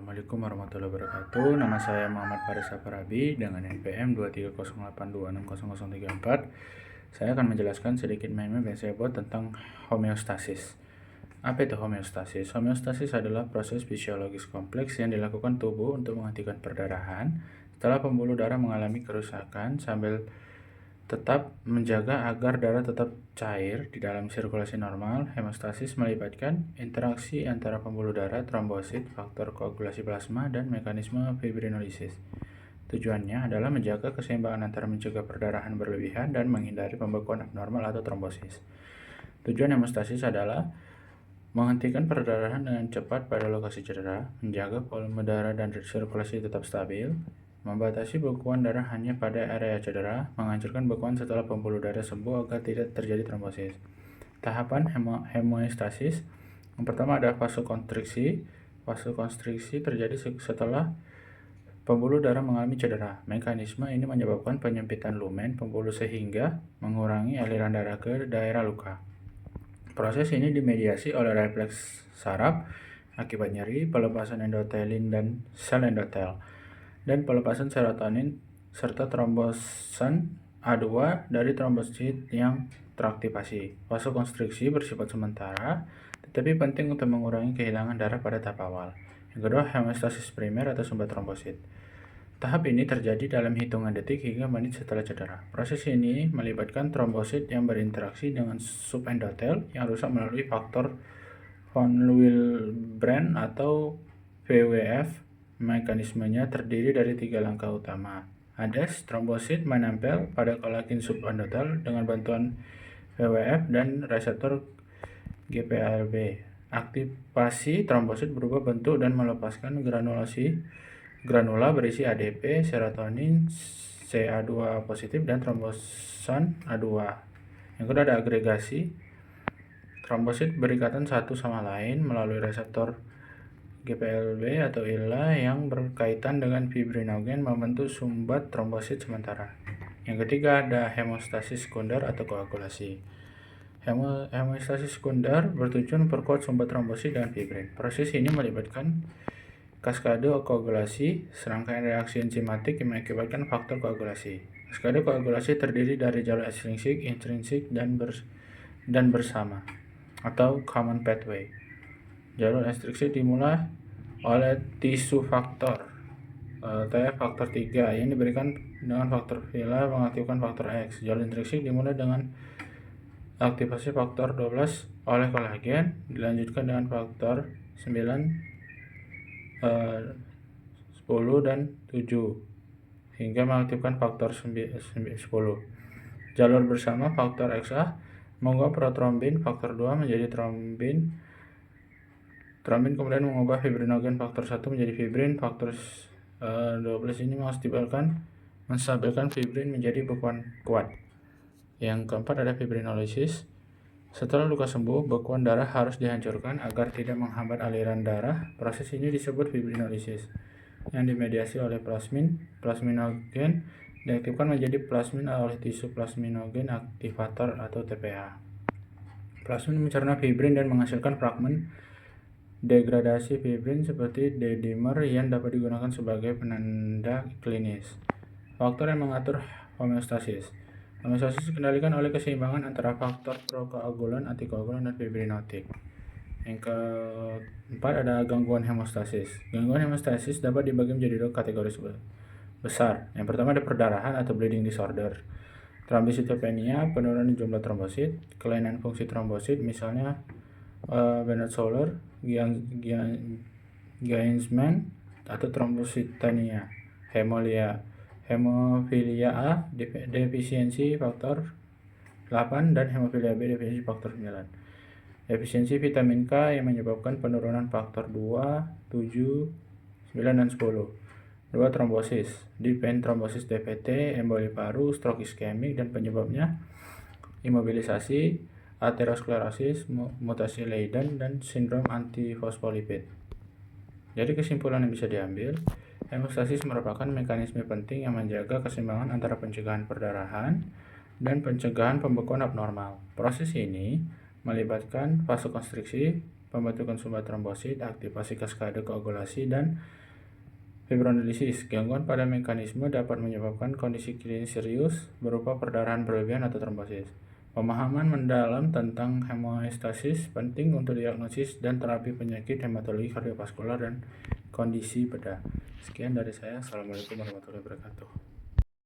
Assalamualaikum warahmatullahi wabarakatuh. Nama saya Muhammad Faris Saparabi dengan NPM 23082600034. Saya akan menjelaskan sedikit meme yang saya buat tentang homeostasis. Apa itu homeostasis? Homeostasis adalah proses fisiologis kompleks yang dilakukan tubuh untuk menghentikan perdarahan setelah pembuluh darah mengalami kerusakan sambil tetap menjaga agar darah tetap cair di dalam sirkulasi normal. Hemostasis melibatkan interaksi antara pembuluh darah, trombosit, faktor koagulasi plasma, dan mekanisme fibrinolisis. Tujuannya adalah menjaga keseimbangan antara mencegah perdarahan berlebihan dan menghindari pembekuan abnormal atau trombosis. Tujuan hemostasis adalah menghentikan perdarahan dengan cepat pada lokasi cedera, menjaga volume darah dan sirkulasi tetap stabil, membatasi bekuan darah hanya pada area cedera, menghancurkan bekuan setelah pembuluh darah sembuh agar tidak terjadi trombosis. Tahapan hemostasis. Yang pertama ada vasokonstriksi. Vasokonstriksi terjadi setelah pembuluh darah mengalami cedera. Mekanisme ini menyebabkan penyempitan lumen pembuluh sehingga mengurangi aliran darah ke daerah luka. Proses ini dimediasi oleh refleks saraf akibat nyeri, pelepasan endotelin dan sel endotel, dan pelepasan serotonin serta trombosan A2 dari trombosit yang teraktivasi. Vasokonstriksi bersifat sementara, tetapi penting untuk mengurangi kehilangan darah pada tahap awal. Yang kedua, hemostasis primer atau sumber trombosit. Tahap ini terjadi dalam hitungan detik hingga menit setelah cedera. Proses ini melibatkan trombosit yang berinteraksi dengan subendotel yang rusak melalui faktor von Willebrand atau VWF. Mekanismenya terdiri dari 3 langkah utama. Ades, trombosit menempel pada kolagen subendotel dengan bantuan VWF dan reseptor GPRB. Aktivasi trombosit berubah bentuk dan melepaskan granula berisi ADP, serotonin, CA2 positif, dan trombosan A2. Yang kedua ada agregasi. Trombosit berikatan satu sama lain melalui reseptor GPLB atau ILA yang berkaitan dengan fibrinogen membentuk sumbat trombosit sementara. Yang ketiga ada hemostasis sekunder atau koagulasi. Hemostasis sekunder bertujuan memperkuat sumbat trombosit dan fibrin. Proses ini melibatkan kaskade koagulasi, serangkaian reaksi enzimatik yang mengakibatkan faktor koagulasi. Kaskade koagulasi terdiri dari jalur ekstrinsik, intrinsik, dan bersama atau common pathway. Jalur ekstrinsik dimulai oleh tisu faktor faktor 3 yang diberikan dengan faktor vila mengaktifkan faktor X. Jalur intrinsik dimulai dengan aktivasi faktor 12 oleh kolagen, dilanjutkan dengan faktor 9, 10, dan 7 hingga mengaktifkan faktor 10. Jalur bersama faktor XA mengubah protrombin faktor 2 menjadi trombin. Trombin kemudian mengubah fibrinogen faktor 1 menjadi fibrin. Faktor 12 ini menstabilkan fibrin menjadi bekuan kuat. Yang keempat ada fibrinolisis. Setelah luka sembuh, bekuan darah harus dihancurkan agar tidak menghambat aliran darah. Proses ini disebut fibrinolisis, yang dimediasi oleh plasminogen diaktifkan menjadi plasmin oleh tisu plasminogen aktivator atau TPA. Plasmin mencerna fibrin dan menghasilkan fragmen degradasi fibrin seperti D-dimer yang dapat digunakan sebagai penanda klinis. Faktor yang mengatur homeostasis. Homeostasis dikendalikan oleh keseimbangan antara faktor prokoagulan, antikoagulan, dan fibrinotik. Yang keempat ada gangguan hemostasis. Gangguan hemostasis dapat dibagi menjadi dua kategori besar. Yang pertama ada perdarahan atau bleeding disorder. Thrombocytopenia, penurunan jumlah trombosit, kelainan fungsi trombosit, misalnya Bernard Soler, Gainsman, atau trombositopenia. Hemofilia A, defisiensi faktor 8, dan hemofilia B, defisiensi faktor 9. Defisiensi vitamin K yang menyebabkan penurunan faktor 2, 7, 9, dan 10. 2. Trombosis, deep vein thrombosis DVT, emboli paru, stroke iskemik, dan penyebabnya imobilisasi, aterosklerosis, mutasi Leiden, dan sindrom antifosfolipid. Jadi kesimpulan yang bisa diambil, hemostasis merupakan mekanisme penting yang menjaga keseimbangan antara pencegahan perdarahan dan pencegahan pembekuan abnormal. Proses ini melibatkan vasokonstriksi, pembentukan sumber trombosit, aktivasi kaskade koagulasi, dan fibrinolisis. Gangguan pada mekanisme dapat menyebabkan kondisi klinis serius berupa perdarahan berlebihan atau trombosis. Pemahaman mendalam tentang homeostasis penting untuk diagnosis dan terapi penyakit hematologi kardiovaskular dan kondisi bedah. Sekian dari saya. Assalamualaikum warahmatullahi wabarakatuh.